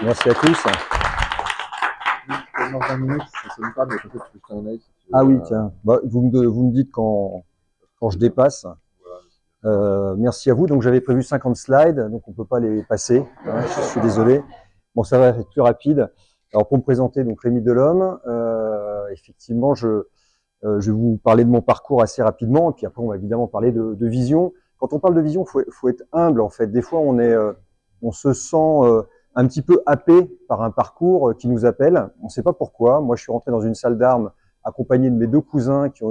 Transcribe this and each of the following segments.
Merci à tous. Dans 20 minutes, ça sonne pas, mais peut-être que tu peux faire un œil. Ah oui, tiens, bah, vous me dites quand je dépasse. Merci à vous. Donc j'avais prévu 50 slides, donc on peut pas les passer. Hein, je suis désolé. Bon, ça va être plus rapide. Alors pour me présenter, donc Rémi Delhomme, effectivement, je vais vous parler de mon parcours assez rapidement, et puis après on va évidemment parler de vision. Quand on parle de vision, faut être humble en fait. Des fois, on se sent un petit peu happé par un parcours qui nous appelle. On ne sait pas pourquoi. Moi, je suis rentré dans une salle d'armes accompagné de mes deux cousins qui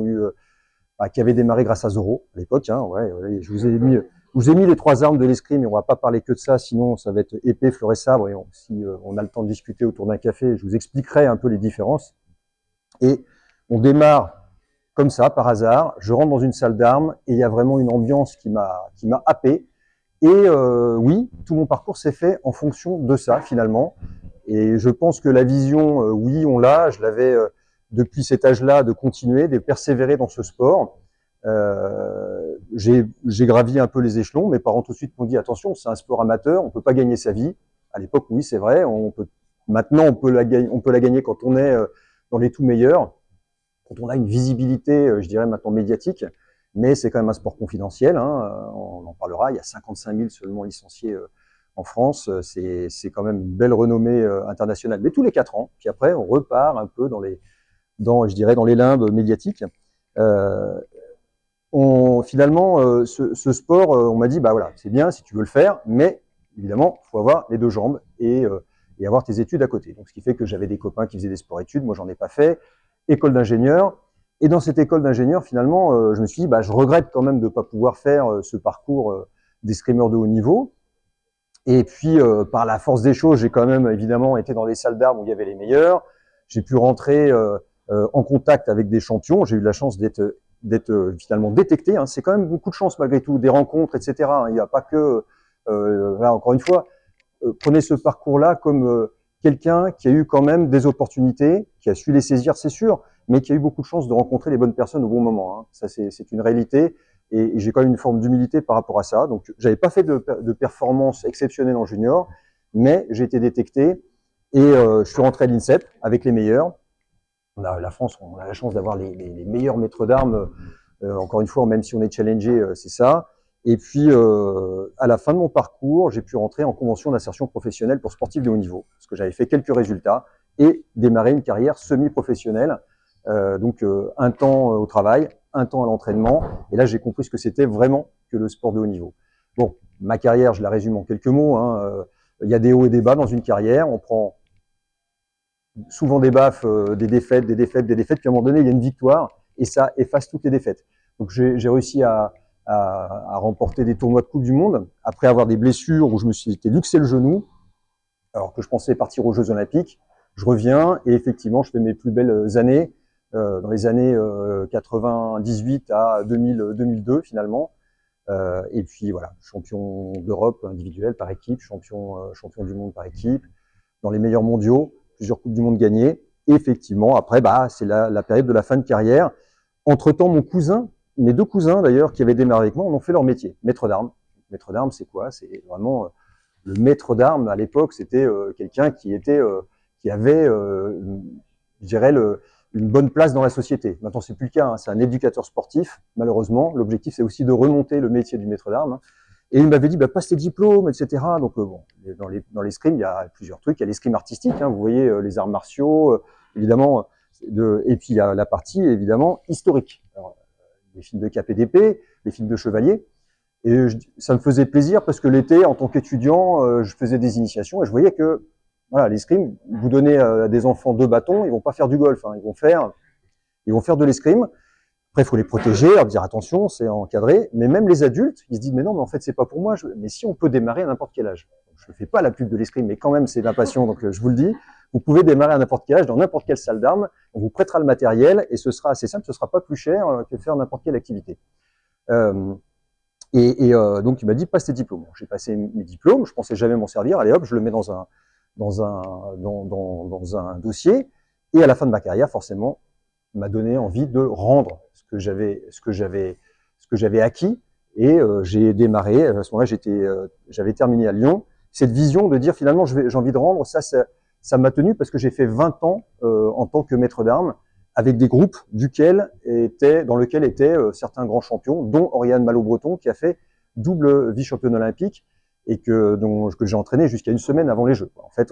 avaient démarré grâce à Zorro à l'époque. Hein, ouais, je vous ai mis les trois armes de l'escrime, et on va pas parler que de ça, sinon ça va être épée, fleuret, sabre. Et si on a le temps de discuter autour d'un café, je vous expliquerai un peu les différences. Et on démarre comme ça, par hasard. Je rentre dans une salle d'armes et il y a vraiment une ambiance qui m'a happé. Et oui, tout mon parcours s'est fait en fonction de ça, finalement. Et je pense que la vision, oui, on l'a. Je l'avais depuis cet âge-là, de continuer, de persévérer dans ce sport. J'ai gravi un peu les échelons. Mes parents tout de suite m'ont dit, attention, c'est un sport amateur, on peut pas gagner sa vie. À l'époque, oui, c'est vrai. Maintenant, on peut la gagner quand on est dans les tout meilleurs, quand on a une visibilité, je dirais maintenant médiatique, mais c'est quand même un sport confidentiel, hein, on en parlera, il y a 55 000 seulement licenciés en France, c'est quand même une belle renommée internationale, mais tous les 4 ans, puis après on repart un peu je dirais dans les limbes médiatiques. Finalement, ce sport, on m'a dit, bah voilà, c'est bien si tu veux le faire, mais évidemment, il faut avoir les deux jambes et avoir tes études à côté. Donc, ce qui fait que j'avais des copains qui faisaient des sports-études, moi j'en ai pas fait, école d'ingénieur. Et dans cette école d'ingénieur, finalement, je me suis dit, bah, je regrette quand même de ne pas pouvoir faire ce parcours d'escrimeur de haut niveau. Et puis, par la force des choses, j'ai quand même évidemment été dans des salles d'armes où il y avait les meilleurs. J'ai pu rentrer en contact avec des champions. J'ai eu la chance d'être finalement détecté. Hein. C'est quand même beaucoup de chance malgré tout, des rencontres, etc. Il n'y a pas que, là encore une fois, prenez ce parcours-là comme quelqu'un qui a eu quand même des opportunités, qui a su les saisir, c'est sûr, mais qui a eu beaucoup de chance de rencontrer les bonnes personnes au bon moment. Hein. Ça, c'est une réalité, et j'ai quand même une forme d'humilité par rapport à ça. Donc, j'avais pas fait de performance exceptionnelle en junior, mais j'ai été détecté, et je suis rentré à l'INSEP avec les meilleurs. La France, on a la chance d'avoir les meilleurs maîtres d'armes. Encore une fois, même si on est challengé, c'est ça. Et puis, à la fin de mon parcours, j'ai pu rentrer en convention d'insertion professionnelle pour sportifs de haut niveau, parce que j'avais fait quelques résultats, et démarrer une carrière semi-professionnelle. Donc, un temps au travail, un temps à l'entraînement. Et là, j'ai compris ce que c'était vraiment que le sport de haut niveau. Bon, ma carrière, je la résume en quelques mots. Hein. Il y a des hauts et des bas dans une carrière. On prend souvent des baffes, des défaites, puis à un moment donné, il y a une victoire, et ça efface toutes les défaites. Donc j'ai réussi à remporter des tournois de Coupe du Monde, après avoir des blessures où je me suis été luxé le genou, alors que je pensais partir aux Jeux Olympiques. Je reviens, et effectivement, je fais mes plus belles années, dans les années 98 à 2002 finalement. Et puis voilà, champion d'Europe individuel par équipe, champion du monde par équipe, dans les meilleurs mondiaux, plusieurs Coupes du Monde gagnées. Et effectivement, après, bah, c'est la période de la fin de carrière. Entre-temps, mes deux cousins d'ailleurs, qui avaient démarré avec moi, on ont fait leur métier, maître d'armes. Maître d'armes, c'est quoi? C'est vraiment le maître d'armes à l'époque, c'était quelqu'un qui avait, je dirais, une bonne place dans la société. Maintenant, c'est plus le cas. Hein. C'est un éducateur sportif, malheureusement. L'objectif, c'est aussi de remonter le métier du maître d'armes. Hein. Et il m'avait dit, bah, passe tes diplômes, etc. Donc, bon, dans l'escrime, il y a plusieurs trucs. Il y a l'escrime artistique, hein, vous voyez, les arts martiaux, évidemment. Et puis, il y a la partie, évidemment, historique. Alors, les films de cap et d'épée, les films de chevalier. Et ça me faisait plaisir parce que l'été, en tant qu'étudiant, je faisais des initiations et je voyais que, voilà, l'escrime, vous donnez à des enfants 2 bâtons, ils vont pas faire du golf, hein, ils vont faire de l'escrime. Après, il faut les protéger, leur dire attention, c'est encadré. Mais même les adultes, ils se disent mais non, mais en fait, c'est pas pour moi. Mais si on peut démarrer à n'importe quel âge. Je ne fais pas la pub de l'escrime, mais quand même, c'est ma passion, donc je vous le dis. Vous pouvez démarrer à n'importe quel âge, dans n'importe quelle salle d'armes. On vous prêtera le matériel et ce sera assez simple, ce sera pas plus cher que faire n'importe quelle activité. Donc, il m'a dit passe tes diplômes. J'ai passé mes diplômes, je pensais jamais m'en servir. Allez hop, je le mets dans un dossier. Et à la fin de ma carrière, forcément, m'a donné envie de rendre ce que j'avais acquis. Et j'ai démarré. À ce moment-là, j'avais terminé à Lyon, cette vision de dire finalement j'ai envie de rendre, ça m'a tenu parce que j'ai fait 20 ans en tant que maître d'armes avec des groupes dans lesquels étaient certains grands champions, dont Oriane Malo-Breton qui a fait double vice-championne olympique et que j'ai entraîné jusqu'à une semaine avant les Jeux. En fait,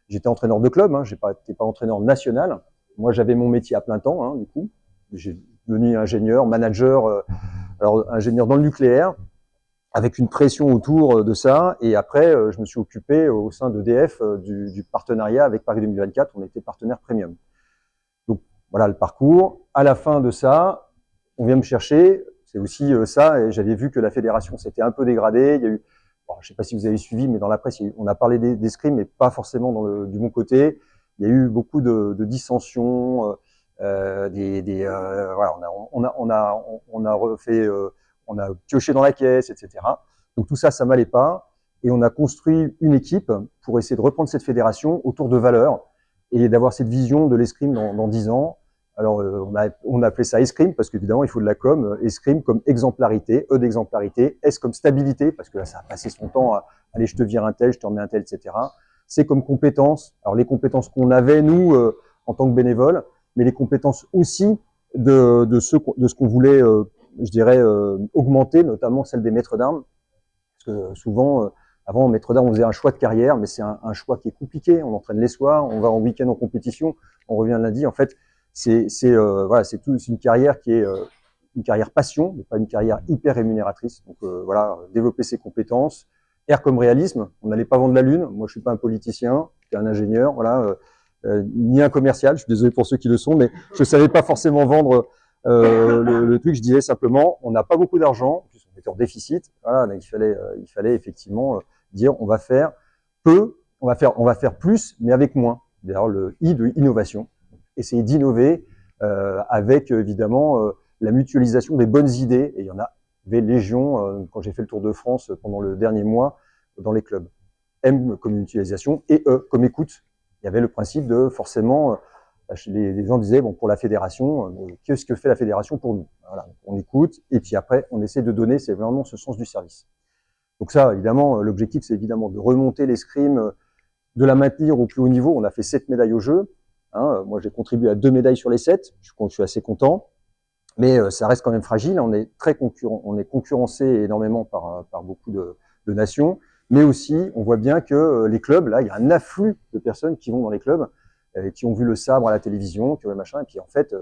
j'étais entraîneur de club, hein, j'étais pas entraîneur national. Moi, j'avais mon métier à plein temps, hein, du coup. J'ai devenu ingénieur, manager, alors ingénieur dans le nucléaire, avec une pression autour de ça. Et après, je me suis occupé au sein d'EDF du partenariat avec Paris 2024. On était partenaire premium. Donc voilà le parcours. À la fin de ça, on vient me chercher. C'est aussi ça. Et j'avais vu que la fédération s'était un peu dégradée. Il y a eu, bon, je ne sais pas si vous avez suivi, mais dans la presse, on a parlé d'escrime, mais pas forcément du bon côté. Il y a eu beaucoup de dissensions. Voilà, on a refait, on a pioché dans la caisse, etc. Donc tout ça, ça m'allait pas. Et on a construit une équipe pour essayer de reprendre cette fédération autour de valeurs et d'avoir cette vision de l'escrime dans 10 ans. Alors, on a appelé ça escrime parce qu'évidemment, il faut de la com. Escrime comme exemplarité, E d'exemplarité, S comme stabilité, parce que là, ça a passé son temps à allez, je te vire un tel, je te remets un tel, etc. C comme compétences. Alors, les compétences qu'on avait, nous, en tant que bénévoles, mais les compétences aussi de ce qu'on voulait, je dirais, augmenter, notamment celle des maîtres d'armes. Parce que souvent, avant, maître d'armes, on faisait un choix de carrière, mais c'est un choix qui est compliqué. On entraîne les soirs, on va en week-end en compétition, on revient le lundi. En fait, c'est une carrière qui est une carrière passion, mais pas une carrière hyper rémunératrice. Donc voilà, développer ses compétences. R comme réalisme, on n'allait pas vendre la lune. Moi, je suis pas un politicien, je suis un ingénieur, voilà, ni un commercial. Je suis désolé pour ceux qui le sont, mais je savais pas forcément vendre le truc. Je disais simplement, on n'a pas beaucoup d'argent, on était en déficit. Voilà, donc il fallait effectivement dire, on va faire peu, on va faire plus, mais avec moins. D'ailleurs, le I de innovation. Essayer d'innover avec évidemment la mutualisation des bonnes idées. Et il y en avait légion quand j'ai fait le Tour de France pendant le dernier mois dans les clubs. M comme mutualisation et E comme écoute. Il y avait le principe de forcément, les gens disaient bon pour la fédération, qu'est-ce que fait la fédération pour nous? Voilà, on écoute et puis après on essaie de donner, c'est vraiment ce sens du service. Donc ça, évidemment, l'objectif c'est évidemment de remonter l'escrime, de la maintenir au plus haut niveau. On a fait 7 médailles au jeu. Hein, moi, j'ai contribué à 2 médailles sur les 7. Je suis assez content. Mais ça reste quand même fragile. On est on est concurrencé énormément par beaucoup de nations. Mais aussi, on voit bien que les clubs, là, il y a un afflux de personnes qui vont dans les clubs, qui ont vu le sabre à la télévision, qui ont machin. Et puis, en fait,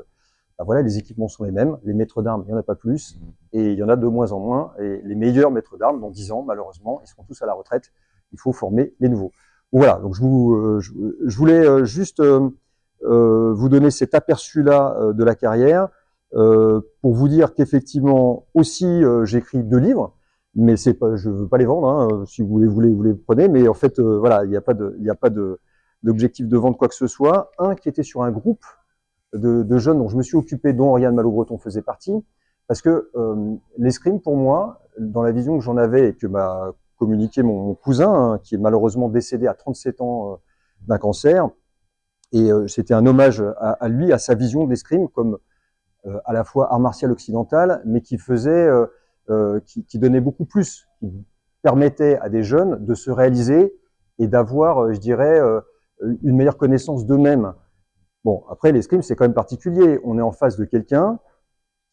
voilà, les équipements sont les mêmes. Les maîtres d'armes, il n'y en a pas plus. Et il y en a de moins en moins. Et les meilleurs maîtres d'armes, dans 10 ans, malheureusement, ils seront tous à la retraite. Il faut former les nouveaux. Voilà, donc je voulais juste vous donner cet aperçu-là de la carrière pour vous dire qu'effectivement aussi j'écris 2 livres, mais c'est pas, je veux pas les vendre. Hein, si vous les prenez, mais en fait voilà, il n'y a pas d'objectif de vendre quoi que ce soit. Un qui était sur un groupe de jeunes dont je me suis occupé, dont Oriane Malo-Breton faisait partie, parce que l'escrime pour moi, dans la vision que j'en avais et que m'a communiqué mon cousin, hein, qui est malheureusement décédé à 37 ans d'un cancer. Et c'était un hommage à lui, à sa vision de l'escrime comme à la fois art martial occidental, mais qui faisait, qui donnait beaucoup plus, qui permettait à des jeunes de se réaliser et d'avoir, je dirais, une meilleure connaissance d'eux-mêmes. Bon, après l'escrime c'est quand même particulier. On est en face de quelqu'un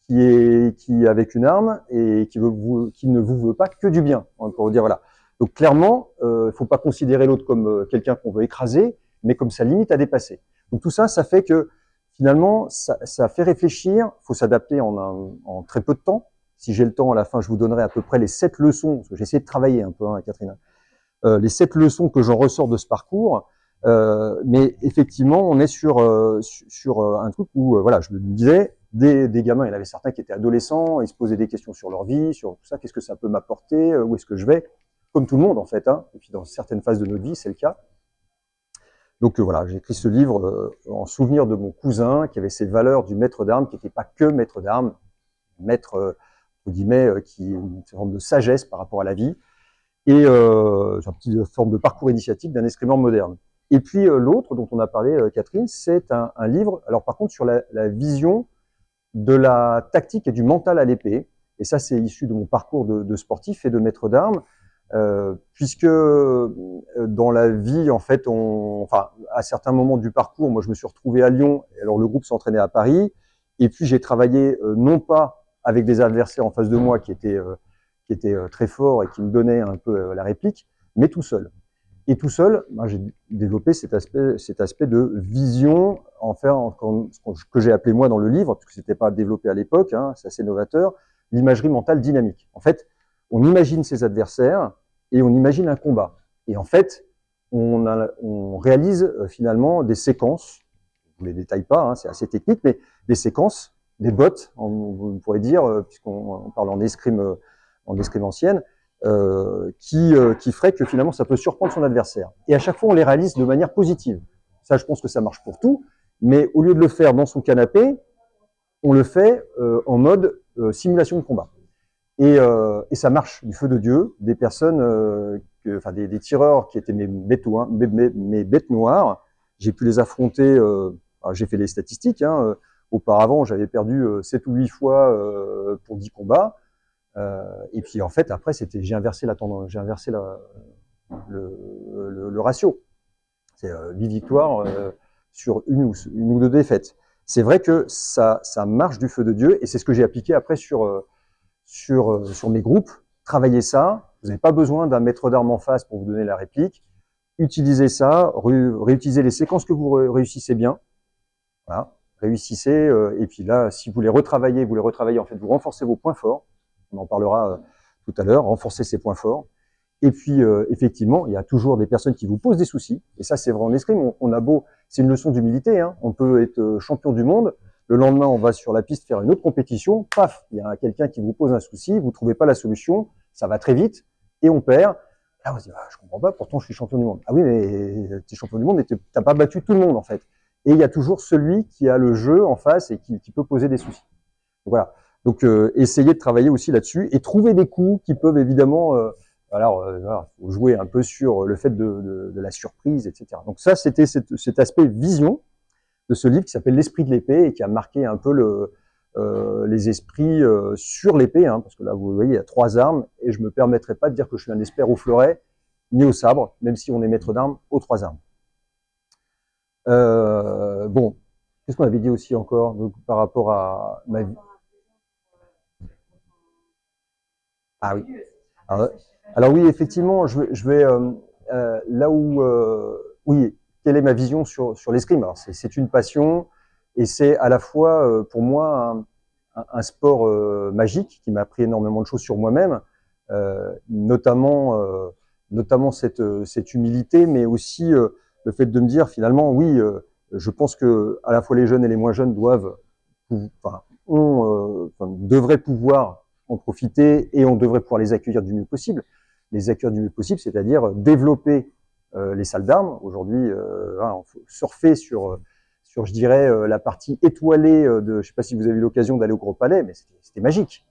qui avec une arme et qui ne vous veut pas que du bien, pour vous dire voilà. Donc clairement, il faut pas considérer l'autre comme quelqu'un qu'on veut écraser, mais comme sa limite à dépasser. Donc tout ça, ça fait que finalement, ça fait réfléchir. Il faut s'adapter en très peu de temps. Si j'ai le temps, à la fin, je vous donnerai à peu près les 7 leçons, parce que j'ai essayé de travailler un peu, hein, Catherine, les 7 leçons que j'en ressors de ce parcours. Mais effectivement, on est sur un truc où, voilà, je me disais, des gamins, il y en avait certains qui étaient adolescents, ils se posaient des questions sur leur vie, sur tout ça, qu'est-ce que ça peut m'apporter, où est-ce que je vais, comme tout le monde en fait, hein, et puis dans certaines phases de notre vie, c'est le cas. Donc voilà, j'ai écrit ce livre en souvenir de mon cousin qui avait ces valeurs du maître d'armes, qui n'était pas que maître d'armes, maître, entre guillemets, qui une forme de sagesse par rapport à la vie, et une petite forme de parcours initiatique d'un escrimeur moderne. Et puis l'autre dont on a parlé, Catherine, c'est un livre, alors par contre sur la vision de la tactique et du mental à l'épée. Et ça, c'est issu de mon parcours de sportif et de maître d'armes. puisque dans la vie, en fait, enfin, à certains moments du parcours, moi, je me suis retrouvé à Lyon. Alors, le groupe s'entraînait à Paris. Et puis, j'ai travaillé non pas avec des adversaires en face de moi qui étaient très forts et qui me donnaient un peu la réplique, mais tout seul. Et tout seul, ben, j'ai développé cet aspect de vision, ce que j'ai appelé moi dans le livre, parce que c'était pas développé à l'époque, hein, c'est assez novateur, l'imagerie mentale dynamique. En fait, on imagine ses adversaires et on imagine un combat. Et en fait, on réalise finalement des séquences, je ne les détaille pas, hein, c'est assez technique, mais des séquences, des bots, on pourrait dire, puisqu'on parle en escrime ancienne, qui ferait que finalement ça peut surprendre son adversaire. Et à chaque fois, on les réalise de manière positive. Ça, je pense que ça marche pour tout, mais au lieu de le faire dans son canapé, on le fait en mode simulation de combat. Et ça marche du feu de Dieu. Des personnes, enfin des tireurs qui étaient mes bêtes noires, j'ai pu les affronter. J'ai fait les statistiques. Hein, auparavant, j'avais perdu 7 ou 8 fois pour 10 combats. Et puis en fait, après, j'ai inversé la tendance, j'ai inversé le ratio. C'est 8 victoires sur une ou deux défaites. C'est vrai que ça marche du feu de Dieu, et c'est ce que j'ai appliqué après sur mes groupes. Travaillez ça. Vous n'avez pas besoin d'un maître d'armes en face pour vous donner la réplique. Utilisez ça, réutilisez les séquences que vous réussissez bien. Voilà, réussissez. Et puis là, si vous les retravaillez, en fait, vous renforcez vos points forts. On en parlera tout à l'heure, renforcer ses points forts. Et puis, effectivement, il y a toujours des personnes qui vous posent des soucis. Et ça, c'est vrai en escrime. On a beau, c'est une leçon d'humilité. Hein. On peut être champion du monde. Le lendemain, on va sur la piste faire une autre compétition. Paf, il y a quelqu'un qui vous pose un souci. Vous trouvez pas la solution. Ça va très vite et on perd. Là, on se dit, je comprends pas. Pourtant, je suis champion du monde. Ah oui, mais tu es champion du monde et t'as pas battu tout le monde en fait. Et il y a toujours celui qui a le jeu en face et qui peut poser des soucis. Donc, voilà. Donc, essayez de travailler aussi là-dessus et trouver des coups qui peuvent évidemment, faut jouer un peu sur le fait de la surprise, etc. Donc ça, c'était cet aspect vision de ce livre qui s'appelle L'Esprit de l'épée et qui a marqué un peu les esprits sur l'épée, hein, parce que là, vous voyez, il y a 3 armes et je me permettrai pas de dire que je suis un expert au fleuret ni au sabre, même si on est maître d'armes aux 3 armes. Bon, qu'est-ce qu'on avait dit aussi encore donc, par rapport à ma vie? Ah oui. Alors oui, effectivement, je vais là où oui, quelle est ma vision sur l'escrime? Alors c'est une passion et c'est à la fois pour moi un sport magique qui m'a appris énormément de choses sur moi-même, notamment cette humilité, mais aussi le fait de me dire finalement oui, je pense que à la fois les jeunes et les moins jeunes devraient pouvoir en profiter et on devrait pouvoir les accueillir du mieux possible. Les accueillir du mieux possible, c'est-à-dire développer les salles d'armes. Aujourd'hui, on faut surfer sur je dirais, la partie étoilée je ne sais pas si vous avez eu l'occasion d'aller au Gros Palais, mais c'était magique.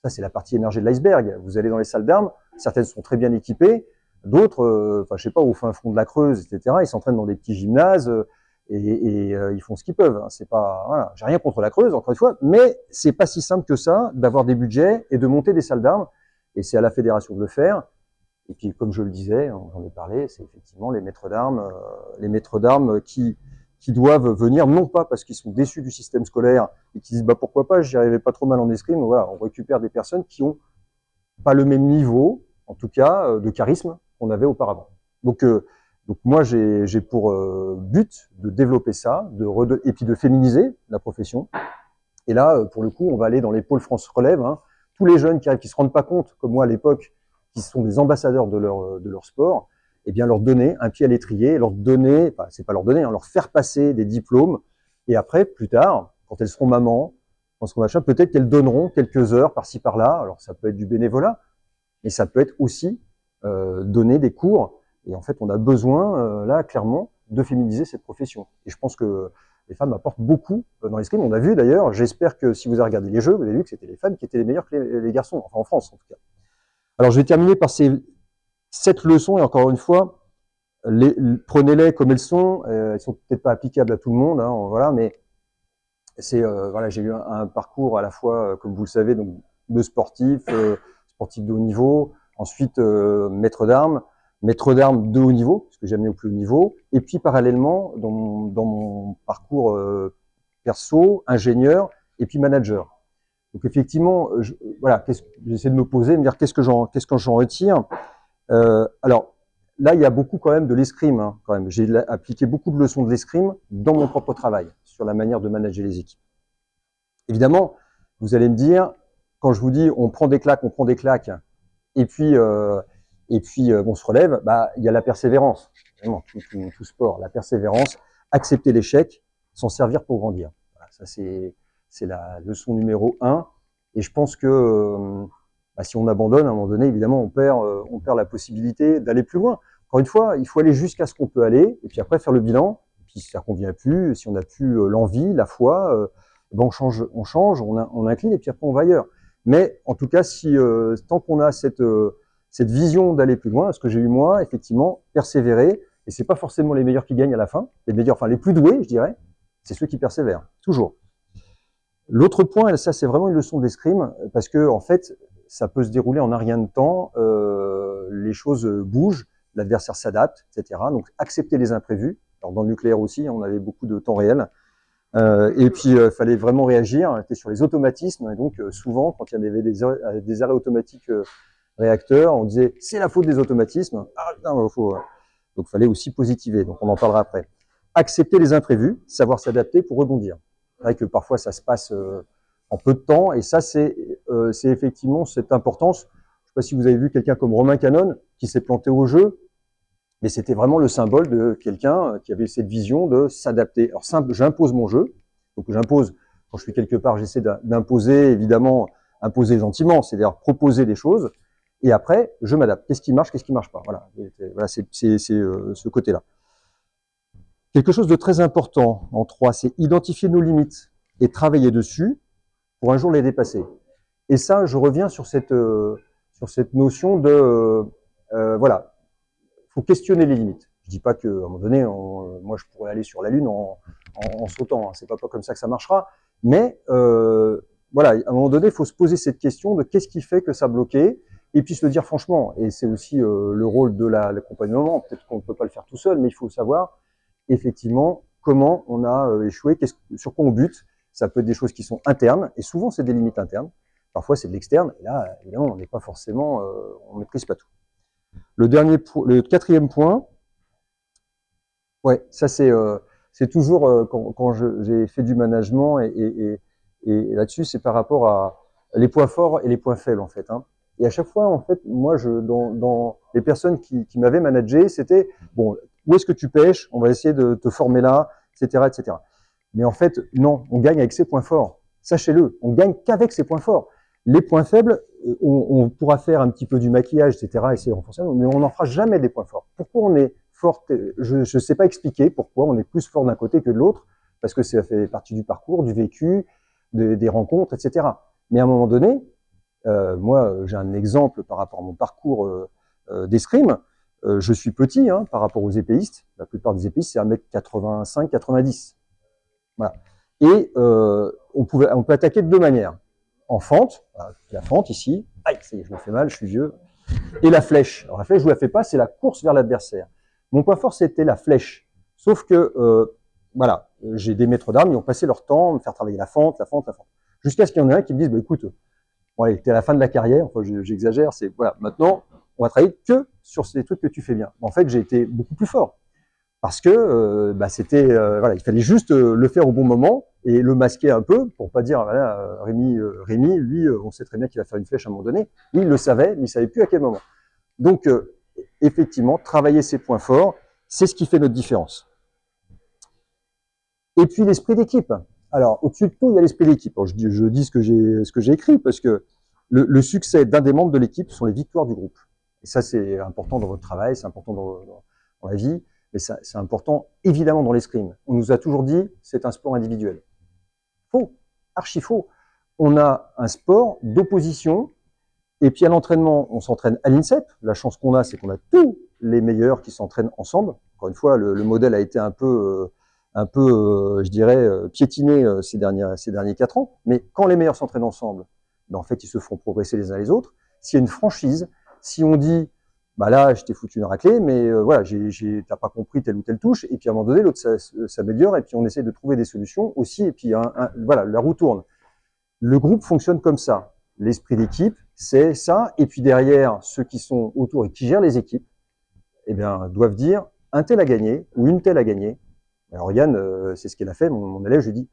Ça, c'est la partie émergée de l'iceberg. Vous allez dans les salles d'armes, certaines sont très bien équipées, d'autres, je sais pas, au fin fond de la Creuse, etc., ils s'entraînent dans des petits gymnases, ils font ce qu'ils peuvent. Hein. C'est pas, voilà, j'ai rien contre la Creuse, encore une fois, mais c'est pas si simple que ça d'avoir des budgets et de monter des salles d'armes. Et c'est à la fédération de le faire. Et puis, comme je le disais, j'en ai parlé, c'est effectivement les maîtres d'armes qui doivent venir, non pas parce qu'ils sont déçus du système scolaire et qui disent pourquoi pas, j'y arrivais pas trop mal en escrime. Voilà, on récupère des personnes qui ont pas le même niveau, en tout cas, de charisme qu'on avait auparavant. Donc moi, j'ai pour but de développer ça, et puis de féminiser la profession. Et là, pour le coup, on va aller dans les pôles France Relève. Hein. Tous les jeunes qui arrivent, qui se rendent pas compte, comme moi à l'époque, qui sont des ambassadeurs de leur sport, eh bien leur donner un pied à l'étrier, leur donner, c'est pas leur donner, hein, leur faire passer des diplômes. Et après, plus tard, quand elles seront mamans, peut-être qu'elles donneront quelques heures par-ci par-là. Alors ça peut être du bénévolat, mais ça peut être aussi donner des cours. Et en fait, on a besoin, là, clairement, de féminiser cette profession. Et je pense que les femmes apportent beaucoup dans l'escrime. On a vu d'ailleurs, j'espère que si vous avez regardé les jeux, vous avez vu que c'était les femmes qui étaient les meilleures que les garçons, enfin en France en tout cas. Alors je vais terminer par ces 7 leçons, et encore une fois, prenez-les comme elles sont peut-être pas applicables à tout le monde, hein, voilà, mais voilà, j'ai eu un parcours à la fois, comme vous le savez, donc de sportif de haut niveau, Ensuite, maître d'armes de haut niveau, parce que j'ai amené au plus haut niveau. Et puis, parallèlement, dans mon parcours perso, ingénieur et puis manager. Donc, effectivement, voilà, j'essaie de me poser, me dire qu'est-ce que j'en retire. Alors, là, il y a beaucoup quand même de l'escrime. Hein, quand même. J'ai appliqué beaucoup de leçons de l'escrime dans mon propre travail, sur la manière de manager les équipes. Évidemment, vous allez me dire, quand je vous dis on prend des claques, et puis on se relève, bah, il y a la persévérance. Vraiment, tout sport, la persévérance, accepter l'échec, s'en servir pour grandir. Voilà, ça, c'est la leçon numéro 1. Et je pense que bah, si on abandonne, à un moment donné, évidemment, on perd la possibilité d'aller plus loin. Encore une fois, il faut aller jusqu'à ce qu'on peut aller, et puis après faire le bilan. Et puis si ça convient plus, si on n'a plus l'envie, la foi, ben on change, on incline, et puis après on va ailleurs. Mais en tout cas, tant qu'on a cette vision d'aller plus loin, ce que j'ai eu moi, effectivement, persévérer, et c'est pas forcément les meilleurs qui gagnent à la fin, les plus doués, je dirais, c'est ceux qui persévèrent, toujours. L'autre point, et ça c'est vraiment une leçon d'escrime, parce que en fait, ça peut se dérouler en un rien de temps, les choses bougent, l'adversaire s'adapte, etc. Donc accepter les imprévus. Alors dans le nucléaire aussi, on avait beaucoup de temps réel. Et puis, fallait vraiment réagir. On était sur les automatismes. Et donc, souvent, quand il y avait des arrêts automatiques réacteurs, on disait c'est la faute des automatismes. Ah, non, donc, fallait aussi positiver. Donc, on en parlera après. Accepter les imprévus, savoir s'adapter pour rebondir. C'est vrai que parfois, ça se passe en peu de temps. Et ça, c'est effectivement cette importance. Je ne sais pas si vous avez vu quelqu'un comme Romain Canon qui s'est planté au jeu. Mais c'était vraiment le symbole de quelqu'un qui avait cette vision de s'adapter. Alors simple, j'impose mon jeu. Donc j'impose, quand je suis quelque part, j'essaie d'imposer, évidemment, imposer gentiment, c'est-à-dire proposer des choses. Et après, je m'adapte. Qu'est-ce qui marche pas? Voilà, c'est ce côté-là. Quelque chose de très important en 3, c'est identifier nos limites et travailler dessus pour un jour les dépasser. Et ça, je reviens sur cette notion de, voilà, faut questionner les limites. Je dis pas qu'à un moment donné, moi je pourrais aller sur la Lune en sautant. Hein. C'est pas comme ça que ça marchera. Mais voilà, à un moment donné, il faut se poser cette question de qu'est-ce qui fait que ça bloquait, et puis se le dire franchement. Et c'est aussi le rôle de l'accompagnement. Peut-être qu'on ne peut pas le faire tout seul, mais il faut savoir effectivement comment on a échoué, sur quoi on bute. Ça peut être des choses qui sont internes, et souvent c'est des limites internes. Parfois c'est de l'externe, et là, évidemment, on n'est pas forcément, on maîtrise pas tout. Le 4e point, ouais, ça c'est toujours quand j'ai fait du management et là-dessus, c'est par rapport à les points forts et les points faibles en fait. Hein. Et à chaque fois, en fait, moi, dans les personnes qui m'avaient managé, c'était bon, où est-ce que tu pêches? On va essayer de te former là, etc., etc. Mais en fait, non, on gagne avec ses points forts. Sachez-le, on gagne qu'avec ses points forts. Les points faibles, on pourra faire un petit peu du maquillage, etc., essayer de renforcer, mais on n'en fera jamais des points forts. Pourquoi on est fort? Je ne sais pas expliquer pourquoi on est plus fort d'un côté que de l'autre, parce que ça fait partie du parcours, du vécu, des rencontres, etc. Mais à un moment donné, moi, j'ai un exemple par rapport à mon parcours d'escrime. Je suis petit hein, par rapport aux épéistes. La plupart des épéistes, c'est 1m85, 90. Voilà. Et on peut attaquer de deux manières. En fente, la fente ici, aïe, ça y est, je me fais mal, je suis vieux. Et la flèche. Alors la flèche, je vous la fais pas, c'est la course vers l'adversaire. Mon point fort, c'était la flèche. Sauf que, voilà, j'ai des maîtres d'armes, ils ont passé leur temps à me faire travailler la fente. Jusqu'à ce qu'il y en ait un qui me dise, bah, écoute, bon, allez, t'es à la fin de la carrière, enfin, j'exagère, c'est, voilà, maintenant, on va travailler que sur ces trucs que tu fais bien. En fait, j'ai été beaucoup plus fort. Parce que c'était voilà, il fallait juste le faire au bon moment et le masquer un peu pour pas dire voilà Rémi lui on sait très bien qu'il va faire une flèche à un moment donné. Oui, il le savait, mais il savait plus à quel moment. Donc effectivement, travailler ses points forts, c'est ce qui fait notre différence. Et puis l'esprit d'équipe. Alors au-dessus de tout, il y a l'esprit d'équipe. Je dis ce que j'ai écrit parce que le succès d'un des membres de l'équipe sont les victoires du groupe. Et ça c'est important dans votre travail, c'est important dans la vie. Mais c'est important, évidemment, dans l'escrime. On nous a toujours dit, c'est un sport individuel. Faux, archi faux. On a un sport d'opposition, et puis à l'entraînement, on s'entraîne à l'INSEP. La chance qu'on a, c'est qu'on a tous les meilleurs qui s'entraînent ensemble. Encore une fois, le modèle a été un peu, je dirais, piétiné ces derniers 4 ans. Mais quand les meilleurs s'entraînent ensemble, ben en fait, ils se font progresser les uns les autres. S'il y a une franchise, Si on dit, bah là, je t'ai foutu une raclée, mais voilà, t'as pas compris telle ou telle touche, et puis à un moment donné, l'autre s'améliore, et puis on essaie de trouver des solutions aussi, et puis voilà, la roue tourne. Le groupe fonctionne comme ça. L'esprit d'équipe, c'est ça, et puis derrière, ceux qui sont autour et qui gèrent les équipes, eh bien, doivent dire, un tel a gagné, ou une telle a gagné. Alors Yann, c'est ce qu'elle a fait, mon élève, je lui dis,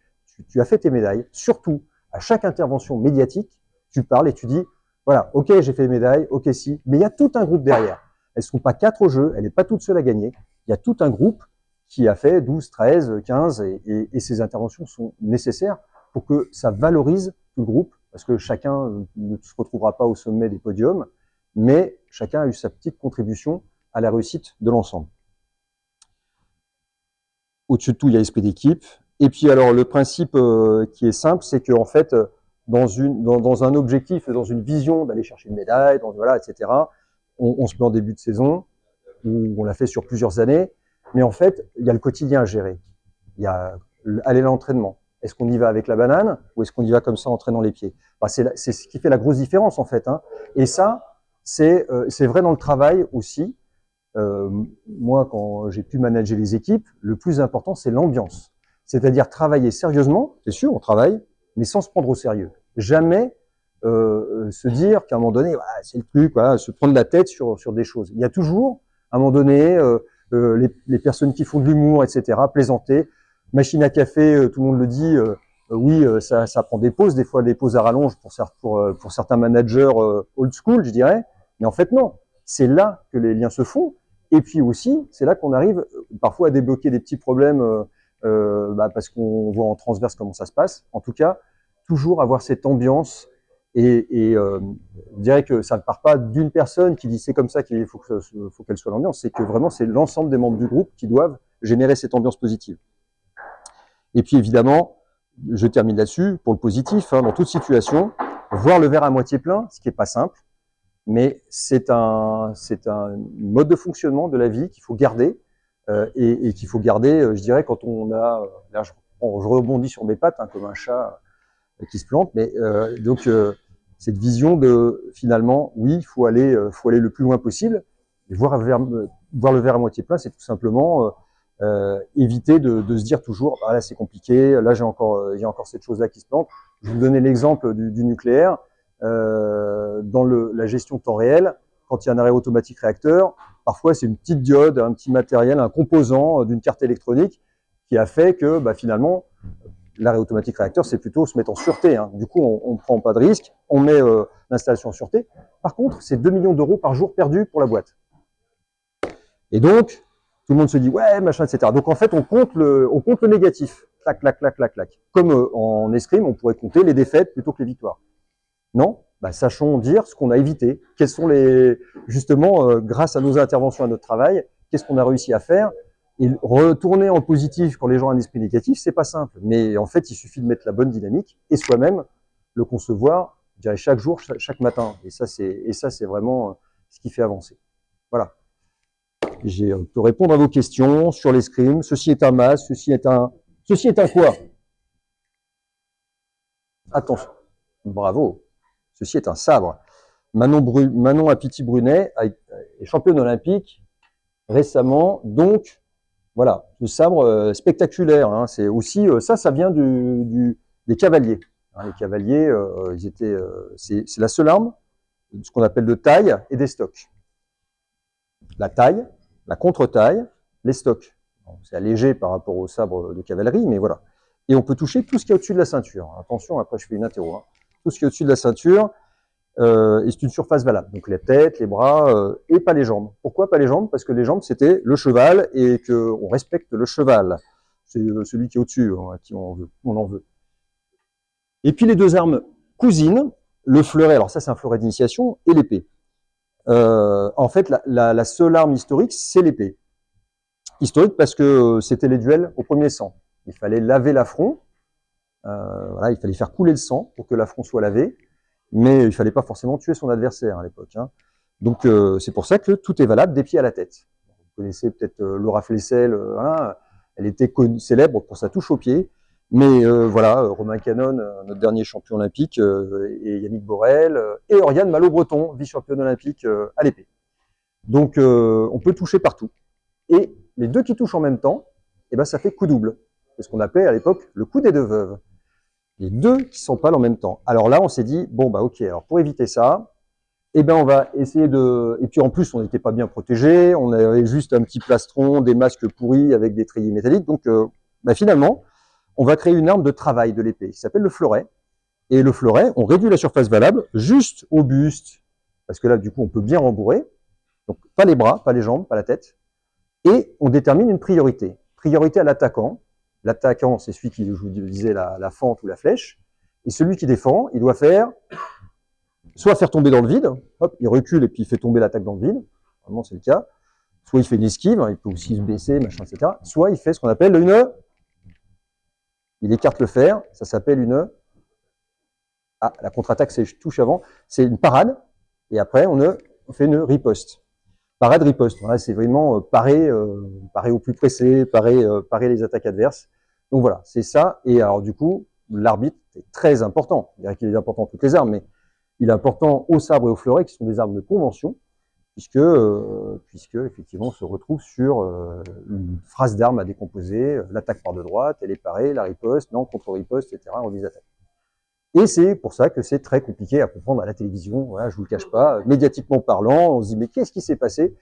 tu as fait tes médailles, surtout, à chaque intervention médiatique, tu parles et tu dis, voilà, ok, j'ai fait les médailles, ok, si, mais il y a tout un groupe derrière. Elles ne sont pas 4 au jeu, elle n'est pas toute seule à gagner. Il y a tout un groupe qui a fait 12, 13, 15, et ces interventions sont nécessaires pour que ça valorise tout le groupe, parce que chacun ne se retrouvera pas au sommet des podiums, mais chacun a eu sa petite contribution à la réussite de l'ensemble. Au-dessus de tout, il y a l'esprit d'équipe. Et puis alors, le principe qui est simple, c'est qu'en fait, dans un objectif, dans une vision d'aller chercher une médaille, voilà, etc., on se met en début de saison, ou on l'a fait sur plusieurs années, mais en fait, il y a le quotidien à gérer. Il y a aller à l'entraînement. Est-ce qu'on y va avec la banane, ou est-ce qu'on y va comme ça en traînant les pieds? C'est ce qui fait la grosse différence, en fait. Hein. Et ça, c'est vrai dans le travail aussi. Moi, quand j'ai pu manager les équipes, le plus important, c'est l'ambiance. C'est-à-dire travailler sérieusement, c'est sûr, on travaille, mais sans se prendre au sérieux. Jamais se dire qu'à un moment donné, c'est le truc, se prendre la tête sur des choses. Il y a toujours, à un moment donné, les personnes qui font de l'humour, etc., plaisanter. Machine à café, tout le monde le dit, oui, ça prend des pauses à rallonge pour certains managers old school, je dirais. Mais en fait, non. C'est là que les liens se font. Et puis aussi, c'est là qu'on arrive parfois à débloquer des petits problèmes parce qu'on voit en transverse comment ça se passe. En tout cas, toujours avoir cette ambiance et je dirais que ça ne part pas d'une personne qui dit c'est comme ça qu'il faut qu'elle soit l'ambiance. C'est que vraiment, c'est l'ensemble des membres du groupe qui doivent générer cette ambiance positive. Et puis évidemment, je termine là-dessus, pour le positif, dans toute situation, voir le verre à moitié plein, ce qui n'est pas simple, mais c'est un mode de fonctionnement de la vie qu'il faut garder et qu'il faut garder, je dirais, quand on a, là je rebondis sur mes pattes comme un chat qui se plante, mais donc cette vision de finalement, oui, il faut aller le plus loin possible, et voir le verre à moitié plein, c'est tout simplement éviter de se dire toujours, là c'est compliqué, là il y a encore cette chose-là qui se plante. Je vais vous donner l'exemple du nucléaire. Dans la gestion de temps réel, quand il y a un arrêt automatique réacteur, parfois c'est une petite diode, un petit matériel, un composant d'une carte électronique qui a fait que finalement l'arrêt automatique réacteur, c'est plutôt se mettre en sûreté. Hein. Du coup, on ne prend pas de risque, on met l'installation en sûreté. Par contre, c'est 2 millions d'euros par jour perdus pour la boîte. Et donc, tout le monde se dit, ouais, machin, etc. Donc en fait, on compte le négatif. Clac, clac, clac, clac, clac. Comme en escrime, on pourrait compter les défaites plutôt que les victoires. Non, sachons dire ce qu'on a évité. Quels sont justement, grâce à nos interventions, à notre travail, qu'est-ce qu'on a réussi à faire? Et retourner en positif quand les gens ont un esprit négatif, c'est pas simple. Mais en fait, il suffit de mettre la bonne dynamique et soi-même le concevoir, je dirais, chaque jour, chaque matin. Et ça, c'est vraiment ce qui fait avancer. Voilà. Je peux répondre à vos questions sur l'escrime. Ceci est un masque, ceci est un quoi? Attention. Bravo. Ceci est un sabre. Manon Apiti-Brunet est championne olympique récemment. Donc, voilà, ce sabre spectaculaire. Hein, c'est aussi ça vient des cavaliers. Hein, les cavaliers, c'est la seule arme, ce qu'on appelle de taille et des stocks. La taille, la contre-taille, les stocks. C'est allégé par rapport au sabre de cavalerie, mais voilà. Et on peut toucher tout ce qui est au-dessus de la ceinture. Attention, après je fais une interro. Hein. Tout ce qui est au-dessus de la ceinture, et c'est une surface valable. Donc les têtes, les bras, et pas les jambes. Pourquoi pas les jambes? Parce que les jambes, c'était le cheval, et qu'on respecte le cheval. C'est celui qui est au-dessus, à qui on en veut. Et puis les deux armes cousines, le fleuret, alors ça c'est un fleuret d'initiation, et l'épée. En fait, la seule arme historique, c'est l'épée. Historique parce que c'était les duels au premier sang. Il fallait laver l'affront, voilà, il fallait faire couler le sang pour que l'affront soit lavé, mais il ne fallait pas forcément tuer son adversaire à l'époque. Hein. Donc c'est pour ça que tout est valable des pieds à la tête. Vous connaissez peut-être Laura Flessel, elle était célèbre pour sa touche aux pieds. Mais voilà, Romain Canon, notre dernier champion olympique, et Yannick Borel, et Oriane Malo-Breton, vice-championne olympique à l'épée. Donc on peut toucher partout. Et les deux qui touchent en même temps, eh ben, ça fait coup double. C'est ce qu'on appelait à l'époque le coup des deux veuves. Les deux qui s'empalent en même temps. Alors là, on s'est dit, bon, bah ok, alors pour éviter ça, eh ben, on va essayer de... Et puis en plus, on n'était pas bien protégé, on avait juste un petit plastron, des masques pourris avec des treillis métalliques. Donc bah, finalement, on va créer une arme de travail de l'épée qui s'appelle le fleuret. Et le fleuret, on réduit la surface valable juste au buste, parce que là, du coup, on peut bien rembourrer. Donc pas les bras, pas les jambes, pas la tête. Et on détermine une priorité. Priorité à l'attaquant. L'attaquant, c'est celui qui, je vous disais, la fente ou la flèche. Et celui qui défend, il doit soit faire tomber dans le vide, hop, il recule et puis il fait tomber l'attaque dans le vide. Vraiment, c'est le cas. Soit il fait une esquive, il peut aussi se baisser, machin, etc. Soit il fait ce qu'on appelle il écarte le fer, ça s'appelle la contre-attaque, c'est je touche avant, c'est une parade. Et après, on fait une riposte. Parade, riposte. Voilà, c'est vraiment parer au plus pressé, parer les attaques adverses. Donc voilà, c'est ça. Et alors du coup, l'arbitre est très important. Je dirais qu'il est important dans toutes les armes, mais il est important au sabre et au fleuret, qui sont des armes de convention, puisque effectivement, on se retrouve sur une phrase d'armes à décomposer. L'attaque part de droite, elle est parée, la riposte, non, contre-riposte, etc. On les attaque. Et c'est pour ça que c'est très compliqué à comprendre à la télévision. Voilà, je vous le cache pas. Médiatiquement parlant, on se dit mais qu'est-ce qui s'est passé?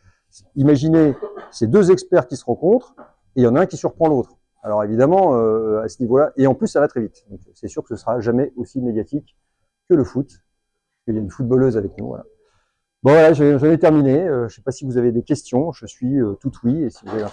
Imaginez ces deux experts qui se rencontrent et il y en a un qui surprend l'autre. Alors évidemment, à ce niveau-là, et en plus ça va très vite. Donc c'est sûr que ce sera jamais aussi médiatique que le foot. Il y a une footballeuse avec nous. Voilà. Bon voilà, j'en ai terminé. Je ne sais pas si vous avez des questions. Je suis tout oui et si vous avez